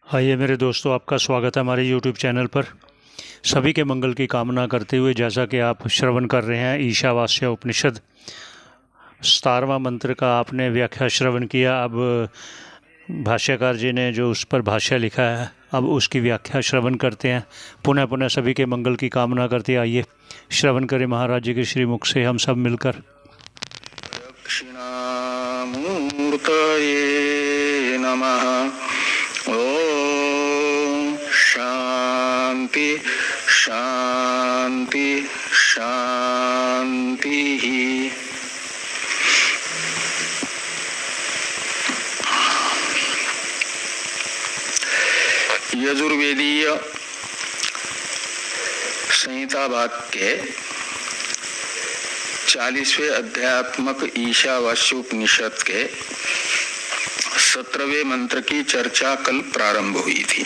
हाय मेरे दोस्तों, आपका स्वागत है हमारे यूट्यूब चैनल पर। सभी के मंगल की कामना करते हुए जैसा कि आप श्रवण कर रहे हैं ईशावास्य उपनिषद 17वां मंत्र का आपने व्याख्या श्रवण किया। अब भाष्यकार जी ने जो उस पर भाष्य लिखा है, अब उसकी व्याख्या श्रवण करते हैं। पुनः पुनः सभी के मंगल की कामना करते आइए श्रवण करें महाराज जी के श्रीमुख से हम सब मिलकर। दक्षिणामूर्तये नमः। ओम शांति शांति शांति। यजुर्वेदीय संहिता वाक्य 40वें अध्यात्मक ईशावास्योपनिषद के 17वें मंत्र की चर्चा कल प्रारंभ हुई थी।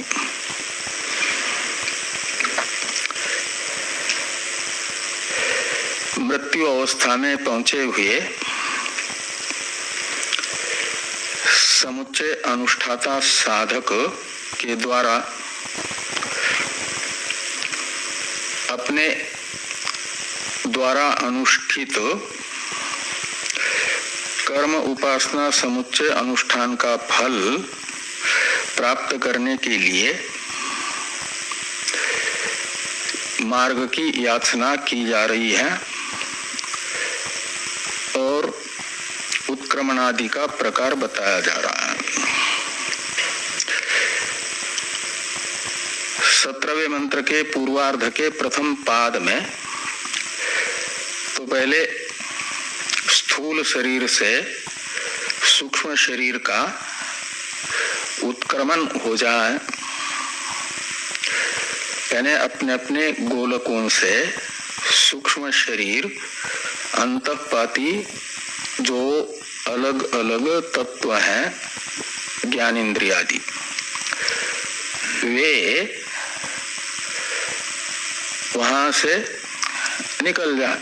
मृत्यु अवस्था में पहुंचे हुए समुच्चय अनुष्ठाता साधक के द्वारा अपने द्वारा अनुष्ठित कर्म उपासना समुच्चय अनुष्ठान का फल प्राप्त करने के लिए मार्ग की याचना की जा रही है और उत्क्रमणादि का प्रकार बताया जा रहा है। 17वें मंत्र के पूर्वार्ध के प्रथम पाद में तो पहले स्थूल शरीर से सूक्ष्म शरीर का उत्क्रमण हो जाए, यानी अपने अपने गोलकों से सूक्ष्म शरीर अंतःपाती जो अलग अलग तत्व हैं ज्ञानेन्द्रियादि, वे वहां से निकल जाए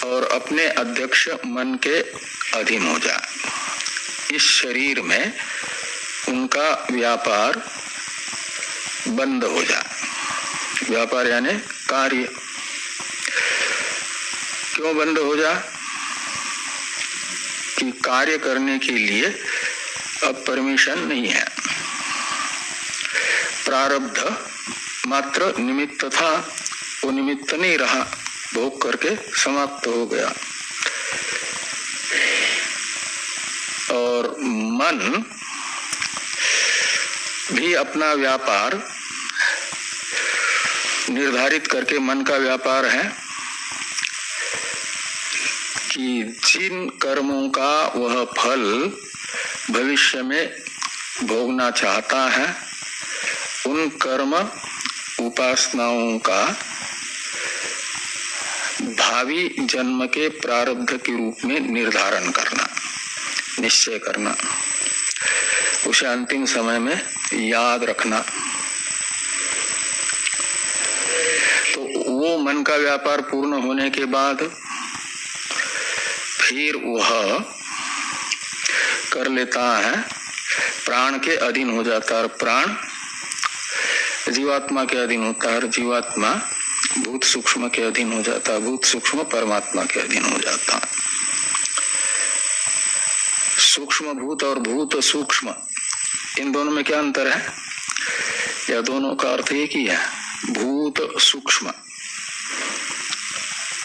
और अपने अध्यक्ष मन के अधीन हो जाए। इस शरीर में उनका व्यापार बंद हो जाए। व्यापार यानी कार्य। क्यों बंद हो जाए? कि कार्य करने के लिए अब परमिशन नहीं है। प्रारब्ध मात्र निमित्त था, वो निमित्त नहीं रहा, भोग करके समाप्त हो गया। और मन भी अपना व्यापार निर्धारित करके, मन का व्यापार है कि जिन कर्मों का वह फल भविष्य में भोगना चाहता है, उन कर्म उपासनाओं का भावी जन्म के प्रारब्ध के रूप में निर्धारण करना, निश्चय करना, उसे अंतिम समय में याद रखना। तो वो मन का व्यापार पूर्ण होने के बाद फिर वह कर लेता है, प्राण के अधीन हो जाता है। प्राण जीवात्मा के अधीन होता है, जीवात्मा भूत सूक्ष्म के अधीन हो जाता है, भूत सूक्ष्म परमात्मा के अधीन हो जाता है। सूक्ष्म भूत और भूत सूक्ष्म, इन दोनों में क्या अंतर है? या दोनों का अर्थ एक ही है। भूत सूक्ष्म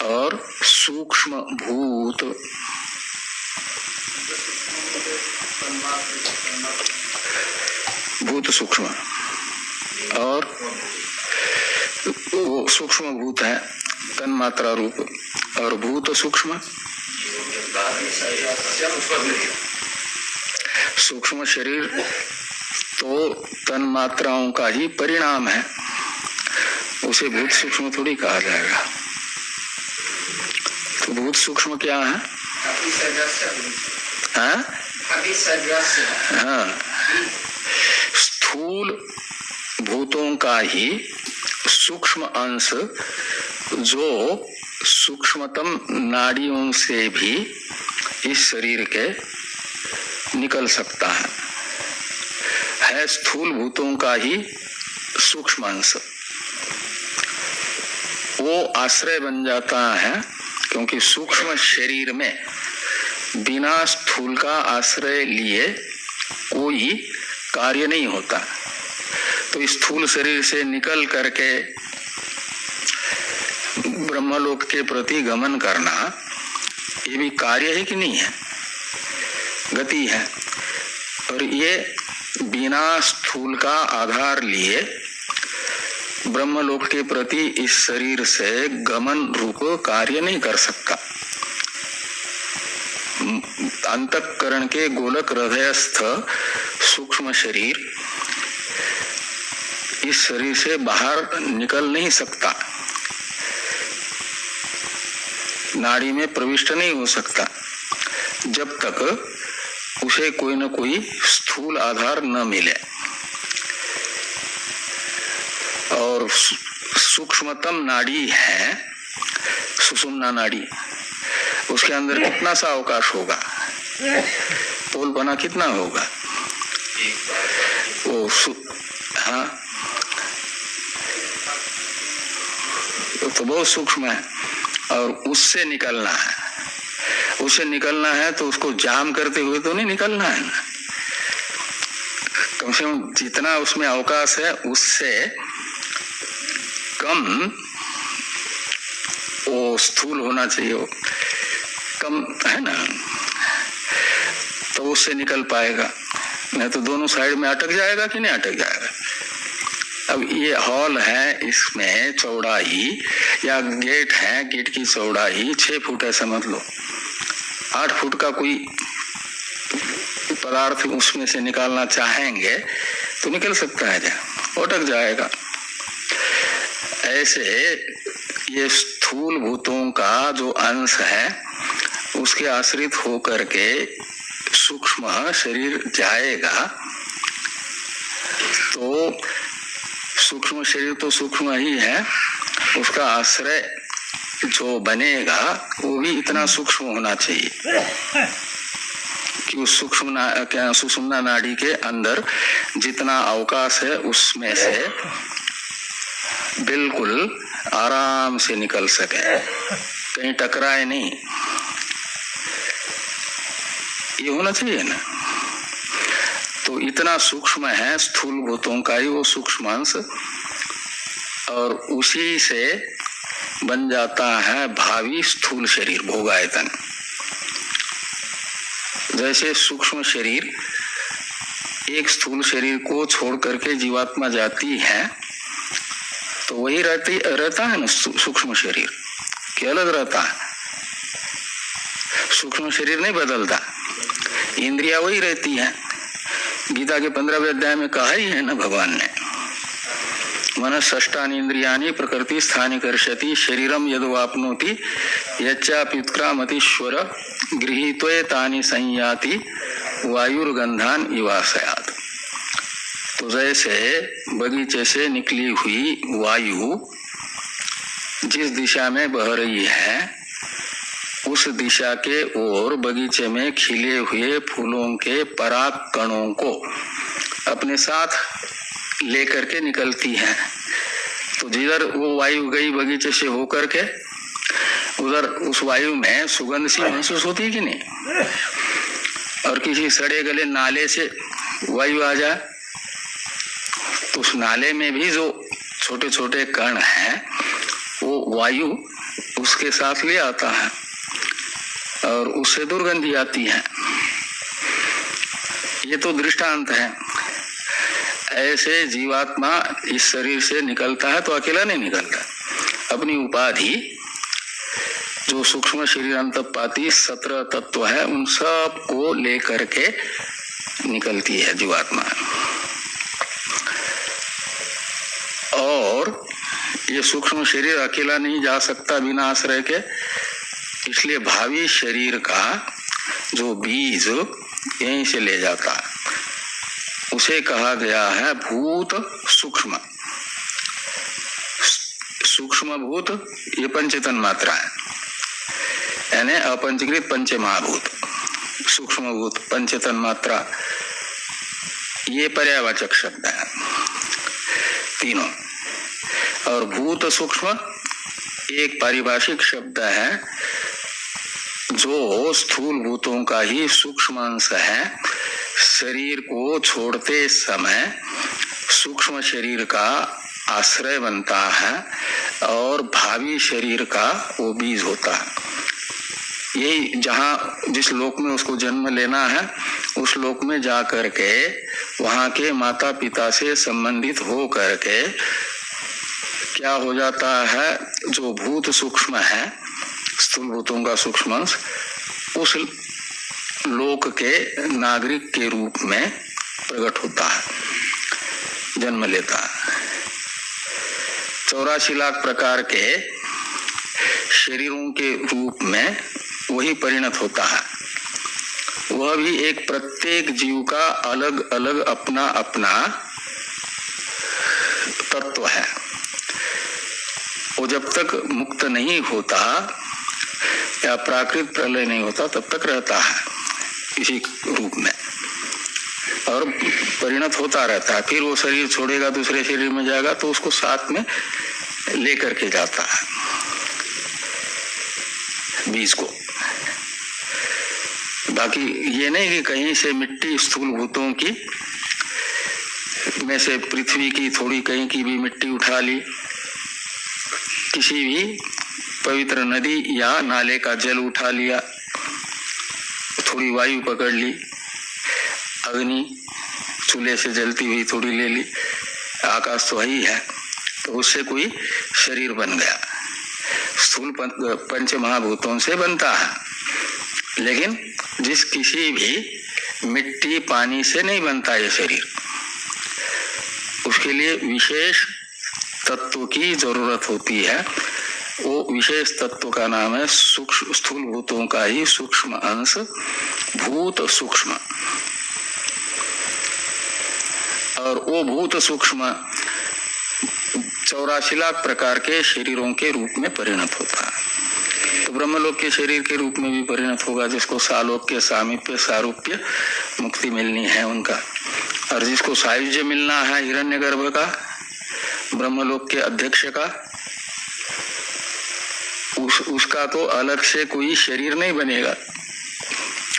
और सूक्ष्म भूत। भूत सूक्ष्म और वो सूक्ष्म भूत है तन्मात्रा रूप, और भूत सूक्ष्म सूक्ष्म शरीर तो तन्मात्राओं का ही परिणाम है, उसे भूत सूक्ष्म थोड़ी कहा जाएगा। तो भूत सूक्ष्म क्या है? हाँ, स्थूल भूतों का ही सूक्ष्म अंश जो सूक्ष्मतम नाड़ियों से भी इस शरीर के निकल सकता है है स्थूल भूतों का ही सूक्ष्म अंश, वो आश्रय बन जाता है, क्योंकि सूक्ष्म शरीर में बिना स्थूल का आश्रय लिए कोई कार्य नहीं होता। तो स्थूल शरीर से निकल करके ब्रह्मलोक के प्रति गमन करना ये भी कार्य है कि नहीं है, गति है। और ये बिना स्थूल का आधार लिए ब्रह्मलोक के प्रति इस शरीर से गमन रूप कार्य नहीं कर सकता। अंतःकरण के गोलक हृदयस्थ सूक्ष्म शरीर इस शरीर से बाहर निकल नहीं सकता, नाड़ी में प्रविष्ट नहीं हो सकता, जब तक उसे कोई न कोई स्थूल आधार न मिले। और सूक्ष्मतम नाड़ी है सुषुम्ना नाड़ी, उसके अंदर कितना सा अवकाश होगा, पोलपना कितना होगा, वो हाँ तो बहुत सूक्ष्म है। और उससे निकलना है, उससे निकलना है तो उसको जाम करते हुए तो नहीं निकलना है, कम से कम जितना उसमें अवकाश है उससे कम वो स्थूल होना चाहिए, वो कम है ना, तो उससे निकल पाएगा, नहीं तो दोनों साइड में अटक जाएगा कि नहीं अटक जाएगा। अब ये हॉल है, इसमें चौड़ाई या गेट है, गेट की चौड़ाई 6 फुट है समझ लो, 8 फुट का कोई पदार्थ उसमें से निकालना चाहेंगे तो निकल सकता है, अटक जाएगा। ऐसे ये स्थूल भूतों का जो अंश है उसके आश्रित होकर के सूक्ष्म शरीर जाएगा, तो सूक्ष्म शरीर तो सूक्ष्म ही है, उसका आश्रय जो बनेगा वो भी इतना सूक्ष्म होना चाहिए कि उस सुषुम्ना नाड़ी के अंदर जितना अवकाश है उसमें से बिल्कुल आराम से निकल सके, कहीं टकराए नहीं, ये होना चाहिए ना। तो इतना सूक्ष्म है स्थूल भूतों का ही वो सूक्ष्म अंश, और उसी से बन जाता है भावी स्थूल शरीर भोगायतन। जैसे सूक्ष्म शरीर एक स्थूल शरीर को छोड़ करके जीवात्मा जाती है तो वही रहता है ना सूक्ष्म शरीर, क्या अलग रहता है, सूक्ष्म शरीर नहीं बदलता, इंद्रिया वही रहती है। गीता के 15वें अध्याय में कहा ही है ना भगवान ने, मन षष्ठानि इंद्रियाणि प्रकृति स्थानि कर्षति शरीरम यद्वाप्नोति यच्चाप्युत्क्रामतीश्वर गृहीत्वेतानि संयाति वायुर्गंधान इवासयात्। तो जैसे बगीचे से निकली हुई वायु जिस दिशा में बह रही है उस दिशा के ओर बगीचे में खिले हुए फूलों के पराग कणों को अपने साथ लेकर के निकलती है, तो जिधर वो वायु गई बगीचे से होकर के उधर उस वायु में सुगंध सी महसूस होती है कि नहीं। और किसी सड़े गले नाले से वायु आ जाए तो उस नाले में भी जो छोटे छोटे कण हैं वो वायु उसके साथ ले आता है और उससे दुर्गंधी आती है। ये तो दृष्टांत है। ऐसे जीवात्मा इस शरीर से निकलता है तो अकेला नहीं निकलता, अपनी उपाधि जो सूक्ष्म शरीर अंतःपाती 17 तत्व है उन सब को लेकर के निकलती है जीवात्मा। और ये सूक्ष्म शरीर अकेला नहीं जा सकता बिना आश्रय के, इसलिए भावी शरीर का जो बीज यहीं से ले जाता है उसे कहा गया है भूत सूक्ष्म। सूक्ष्म भूत ये पंचतन मात्रा है, यानी अपंचीकृत पंच महाभूत। सूक्ष्म भूत पंचतन मात्रा ये पर्यायवाचक शब्द है तीनों। और भूत सूक्ष्म एक पारिभाषिक शब्द है जो स्थूल भूतों का ही सूक्ष्म अंश है। शरीर को छोड़ते समय सूक्ष्म शरीर का आश्रय बनता है और भावी शरीर का वो बीज होता है। यही जहाँ जिस लोक में उसको जन्म लेना है उस लोक में जा करके वहाँ के माता पिता से संबंधित हो करके क्या हो जाता है, जो भूत सूक्ष्म है स्थूल भूतों का सूक्ष्म अंश उस लोक के नागरिक के रूप में प्रकट होता है, जन्म लेता है। 84 लाख प्रकार के शरीरों के रूप में वही परिणत होता है। वह भी एक प्रत्येक जीव का अलग अलग अपना अपना तत्व है। वो जब तक मुक्त नहीं होता या प्राकृत प्रलय नहीं होता तब तक रहता है इसी रूप में और परिणत होता रहता है। फिर वो शरीर छोड़ेगा, दूसरे शरीर में जाएगा तो उसको साथ में लेकर के जाता है बीज को। बाकी ये नहीं कि कहीं से मिट्टी स्थूल भूतों की में से पृथ्वी की थोड़ी कहीं की भी मिट्टी उठा ली, किसी भी पवित्र नदी या नाले का जल उठा लिया, थोड़ी वायु पकड़ ली, अग्नि चूल्हे से जलती हुई थोड़ी ले ली, आकाश तो वही है, तो उससे कोई शरीर बन गया। स्थूल पंच महाभूतों से बनता है, लेकिन जिस किसी भी मिट्टी पानी से नहीं बनता ये शरीर। उसके लिए विशेष तत्व की जरूरत होती है। वो विशेष तत्व का नाम है सूक्ष्म स्थूल भूतों का ही सूक्ष्म अंश भूत सूक्ष्म। और वो भूत सूक्ष्म 84 लाख प्रकार के शरीरों के रूप में परिणत होता है। तो ब्रह्मलोक के शरीर के रूप में भी परिणत होगा, जिसको सालोक के सामीप्य सारूप्य मुक्ति मिलनी है उनका। और जिसको सायुज्य मिलना है हिरण्यगर्भ का, ब्रह्मलोक के अध्यक्ष का, उसका तो अलग से कोई शरीर नहीं बनेगा।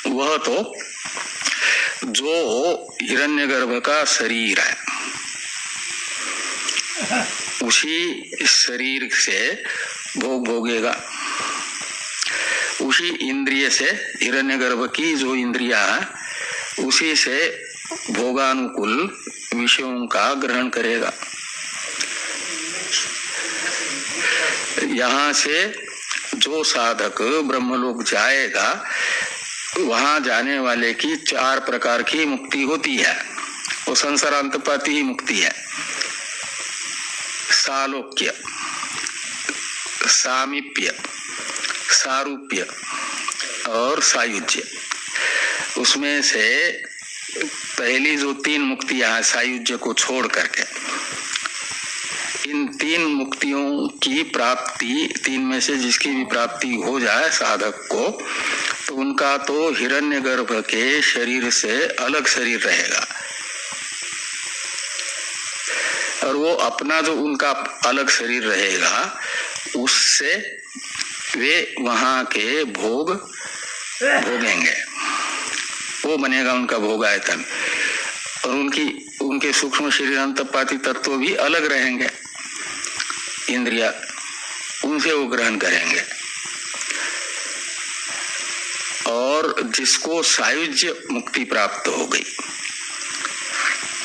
वह तो जो हिरण्यगर्भ का शरीर है उसी शरीर से भोग भोगेगा, उसी इंद्रिय से, हिरण्यगर्भ की जो इंद्रिया है उसी से भोगानुकूल विषयों का ग्रहण करेगा। यहाँ से जो साधक ब्रह्मलोक जाएगा वहां जाने वाले की 4 प्रकार की मुक्ति होती है। वो संसारांतपाती ही मुक्ति है। सालोक्य, सामीप्य, सारूप्य और सायुज्य। उसमें से पहली जो 3 मुक्तियां हैं सायुज्य को छोड़ करके, इन 3 मुक्तियों की प्राप्ति, 3 में से जिसकी भी प्राप्ति हो जाए साधक को, तो उनका तो हिरण्यगर्भ के शरीर से अलग शरीर रहेगा। और वो अपना जो उनका अलग शरीर रहेगा उससे वे वहां के भोग भोगेंगे। वो बनेगा उनका भोगायतन। और उनके सूक्ष्म शरीर अंतपाती तत्व भी अलग रहेंगे, इंद्रिया, उनसे वो ग्रहण करेंगे। और जिसको सायुज्य मुक्ति प्राप्त हो गई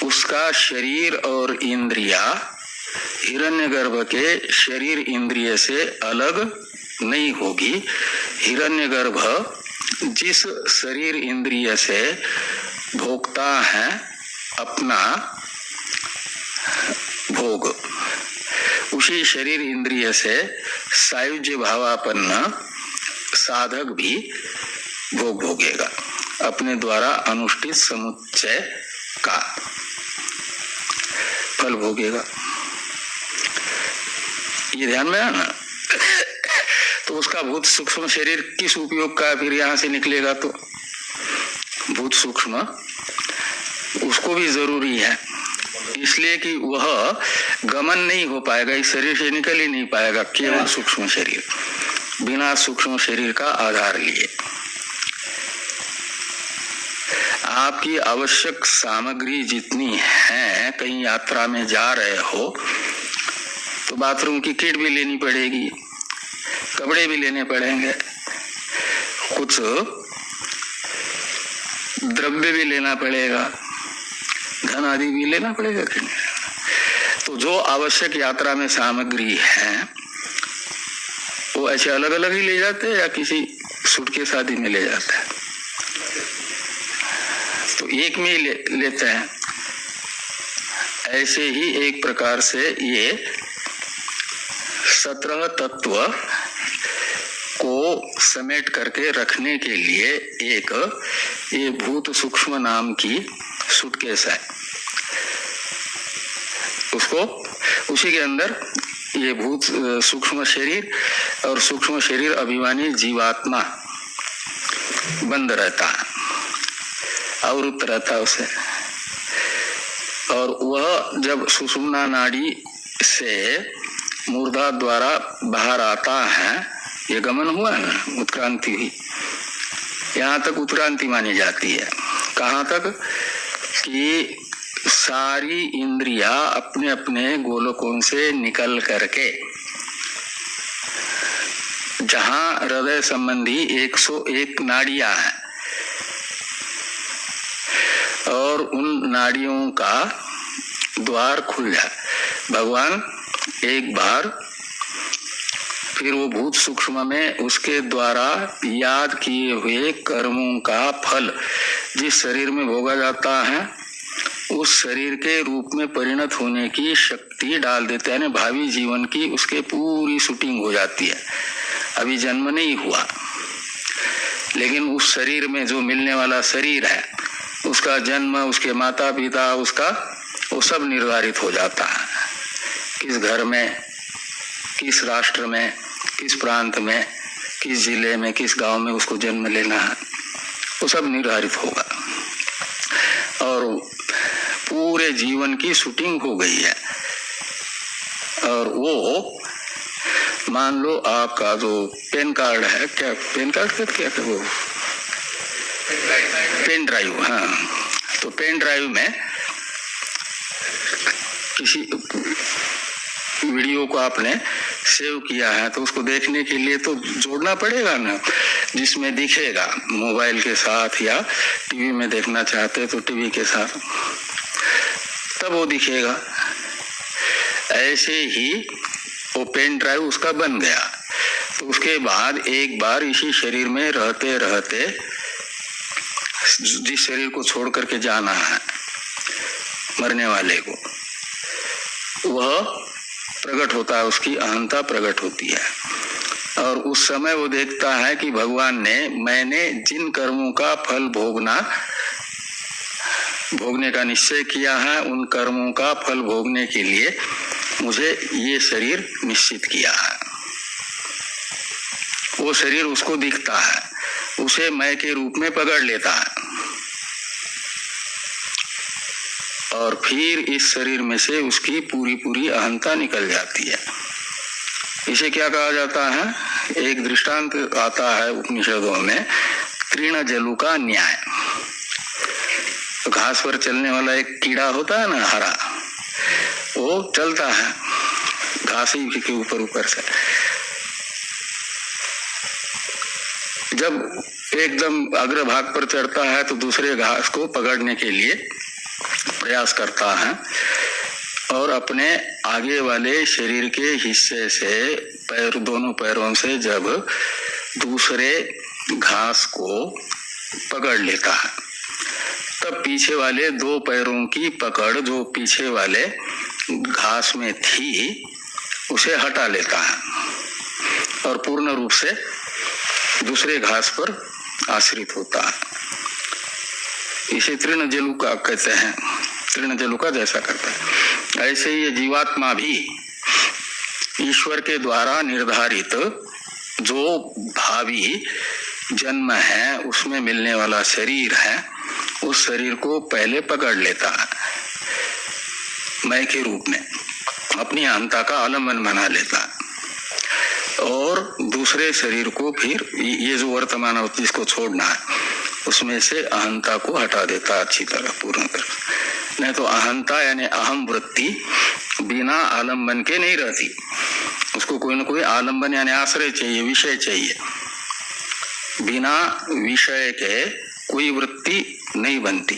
उसका शरीर और इंद्रिया हिरण्यगर्भ के शरीर इंद्रिय से अलग नहीं होगी। हिरण्यगर्भ जिस शरीर इंद्रिय से भोगता है अपना भोग, उसी शरीर इंद्रिय से सायुज्य भावापन्न साधक भी भोग भोगेगा, अपने द्वारा अनुष्ठित समुच्चय का फल भोगेगा। ये ध्यान में है ना। तो उसका भूत सूक्ष्म शरीर किस उपयोग का फिर यहां से निकलेगा? तो भूत सूक्ष्म उसको भी जरूरी है, इसलिए कि वह गमन नहीं हो पाएगा, इस शरीर से निकल ही नहीं पाएगा, केवल सूक्ष्म शरीर, बिना सूक्ष्म शरीर का आधार लिए। आपकी आवश्यक सामग्री जितनी है, कहीं यात्रा में जा रहे हो तो बाथरूम की किट भी लेनी पड़ेगी, कपड़े भी लेने पड़ेंगे, कुछ द्रव्य भी लेना पड़ेगा, धन आदि भी लेना पड़ेगा कि नहीं। तो जो आवश्यक यात्रा में सामग्री है वो ऐसे अलग अलग ही ले जाते हैं या किसी सूटकेस आदि में ले जाते हैं, तो एक में ही लेते हैं। ऐसे ही एक प्रकार से ये 17 तत्व को समेट करके रखने के लिए एक ये भूत सूक्ष्म नाम की सूटकेस है, उसको उसी के अंदर ये भूत सूक्ष्म शरीर और सूक्ष्म शरीर अभिमानी जीवात्मा बंद रहता है, आवृत रहता है उसे। और वह जब सुषुम्ना नाड़ी से मूर्धा द्वारा बाहर आता है, ये गमन हुआ है ना, उत्क्रांति हुई, यहाँ तक उत्क्रांति मानी जाती है। कहाँ तक कि सारी इंद्रियां अपने अपने गोलकों से निकल करके जहां हृदय संबंधी 101 नाड़ियां हैं और उन नाड़ियों का द्वार खुल जाए, भगवान एक बार फिर वो भूत सूक्ष्म में उसके द्वारा याद किए हुए कर्मों का फल जिस शरीर में भोगा जाता है उस शरीर के रूप में परिणत होने की शक्ति डाल देते हैं। भावी जीवन की उसके पूरी शूटिंग हो जाती है। अभी जन्म नहीं हुआ लेकिन उस शरीर में जो मिलने वाला शरीर है उसका जन्म, उसके माता पिता, उसका वो सब निर्धारित हो जाता है। किस घर में, किस राष्ट्र में, किस प्रांत में, किस जिले में, किस गांव में उसको जन्म लेना है, वो सब निर्धारित होगा और पूरे जीवन की शूटिंग हो गई है। और वो मान लो आपका जो पेन कार्ड है, क्या पेन कार्ड क्या वो पेन ड्राइव, हाँ, तो पेन ड्राइव में किसी वीडियो को आपने सेव किया है तो उसको देखने के लिए तो जोड़ना पड़ेगा ना, जिसमें दिखेगा मोबाइल के साथ, या टीवी में देखना चाहते तो टीवी के साथ, तब वो दिखेगा। ऐसे ही वो पेन ड्राइव उसका बन गया तो उसके बाद एक बार इसी शरीर में रहते रहते जिस शरीर को छोड़ करके जाना है मरने वाले को, वह प्रकट होता है, उसकी अहंता प्रकट होती है और उस समय वो देखता है कि भगवान ने, मैंने जिन कर्मों का फल भोगने का निश्चय किया है उन कर्मों का फल भोगने के लिए मुझे ये शरीर निश्चित किया है। वो शरीर उसको दिखता है, उसे मैं के रूप में पकड़ लेता है और फिर इस शरीर में से उसकी पूरी अहंता निकल जाती है। इसे क्या कहा जाता है? एक दृष्टांत आता है उपनिषदों में, तृण जलु का न्याय। तो घास पर चलने वाला एक कीड़ा होता है ना, हरा, वो चलता है घास ही के ऊपर से, जब एकदम अग्रभाग पर चढ़ता है तो दूसरे घास को पकड़ने के लिए प्रयास करता है और अपने आगे वाले शरीर के हिस्से से दोनों पैरों से जब दूसरे घास को पकड़ लेता है तब पीछे वाले दो पैरों की पकड़ जो पीछे वाले घास में थी उसे हटा लेता है और पूर्ण रूप से दूसरे घास पर आश्रित होता है। इसे तृण जलुका कहते हैं, तृण जलुका जैसा करता है। ऐसे ही ये जीवात्मा भी ईश्वर के द्वारा निर्धारित जो भावी जन्म है उसमें मिलने वाला शरीर है उस शरीर को पहले पकड़ लेता है, मैं के रूप में अपनी अहंता का आलम्बन बना लेता है, और दूसरे शरीर को फिर ये जो वर्तमान अवस्था जिसको छोड़ना है उसमें से अहंता को हटा देता है अच्छी तरह, पूर्ण तरह। नहीं तो अहंता यानी अहम वृत्ति बिना आलम्बन के नहीं रहती, उसको कोई न कोई आलम्बन यानी आश्रय चाहिए, विषय चाहिए। बिना विषय के कोई वृत्ति नहीं बनती।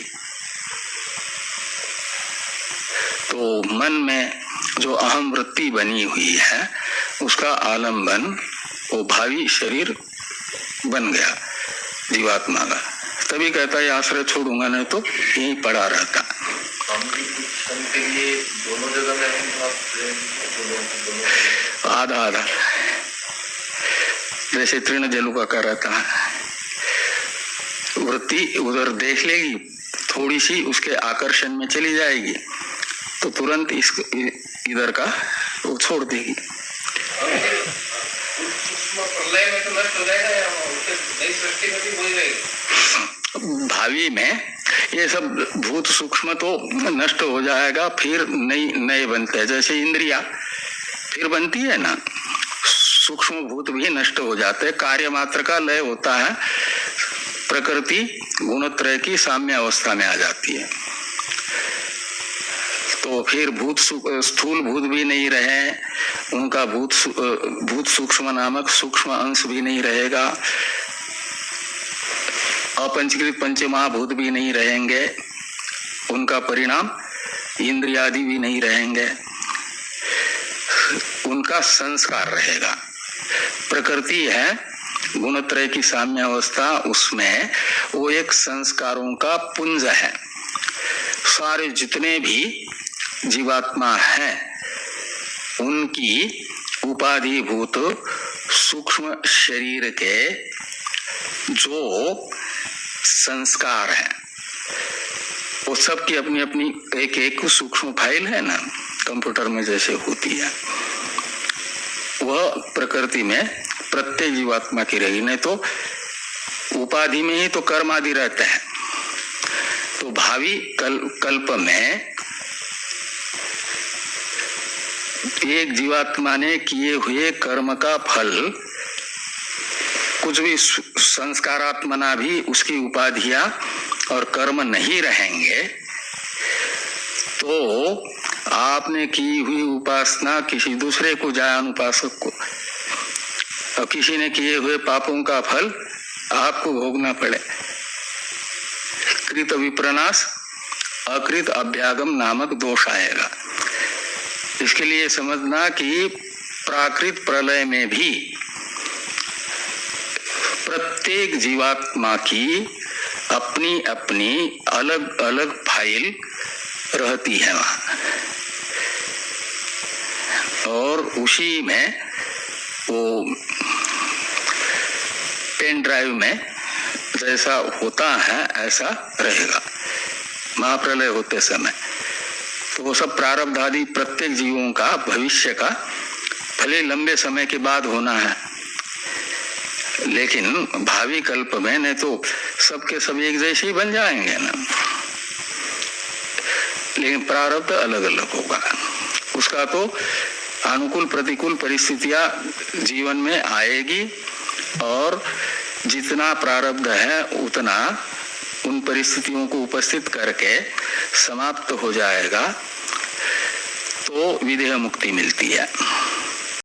तो मन में जो अहम वृत्ति बनी हुई है उसका आलम्बन वो भावी शरीर बन गया जीवात्मा का, तभी कहता है आश्रय छोड़ूंगा, नहीं तो यहीं पड़ा रहता। आधा आधा, जैसे तृण जलु का कर रहता है, वृत्ति उधर देख लेगी, थोड़ी सी उसके आकर्षण में चली जाएगी तो तुरंत इधर का वो छोड़ देगी। भावी में ये सब भूत सूक्ष्म तो नष्ट हो जाएगा, फिर नए बनते हैं। जैसे इंद्रिया फिर बनती है ना, सूक्ष्म भूत भी नष्ट हो जाते हैं, कार्य मात्र का लय होता है, प्रकृति गुणत्रय की साम्य अवस्था में आ जाती है। तो फिर भूत स्थूल भूत भी नहीं रहे, उनका भूत सूक्ष्म नामक सूक्ष्म अंश भी नहीं रहेगा, अपंचीकृत पंचमहाभूत भी नहीं रहेंगे, उनका परिणाम इंद्रियादि भी नहीं रहेंगे, उनका संस्कार रहेगा। प्रकृति है गुणत्रय की साम्य अवस्था, उसमें वो एक संस्कारों का पुंज है। सारे जितने भी जीवात्मा हैं उनकी उपाधिभूत सूक्ष्म शरीर के जो संस्कार है वो सब की अपनी अपनी एक एक सूक्ष्म फाइल है ना, कंप्यूटर में जैसे होती है, वह प्रकृति में प्रत्येक जीवात्मा की रहेगी। नहीं तो उपाधि में ही तो कर्म आदि रहते हैं। तो भावी कल्प में एक जीवात्मा ने किए हुए कर्म का फल कुछ भी संस्कारात्मना भी उसकी उपाधियां और कर्म नहीं रहेंगे, तो आपने की हुई उपासना किसी दूसरे को जाए, अनुपासक को, और किसी ने किए हुए पापों का फल आपको भोगना पड़े। कृत विप्रनाश अकृत अभ्यागम नामक दोष आएगा। इसके लिए समझना कि प्राकृत प्रलय में भी प्रत्येक जीवात्मा की अपनी अपनी अलग अलग फाइल रहती है वहां, और उसी में वो पेन ड्राइव में जैसा होता है ऐसा रहेगा महाप्रलय होते समय। तो वो सब प्रारब्ध आदि प्रत्येक जीवों का भविष्य का भले लंबे समय के बाद होना है, लेकिन भावी कल्प में नहीं तो सबके सब एक जैसे ही बन जाएंगे ना, लेकिन प्रारब्ध अलग अलग होगा। उसका तो अनुकूल प्रतिकूल परिस्थितियां जीवन में आएगी, और जितना प्रारब्ध है उतना उन परिस्थितियों को उपस्थित करके समाप्त हो जाएगा, तो विदेह मुक्ति मिलती है।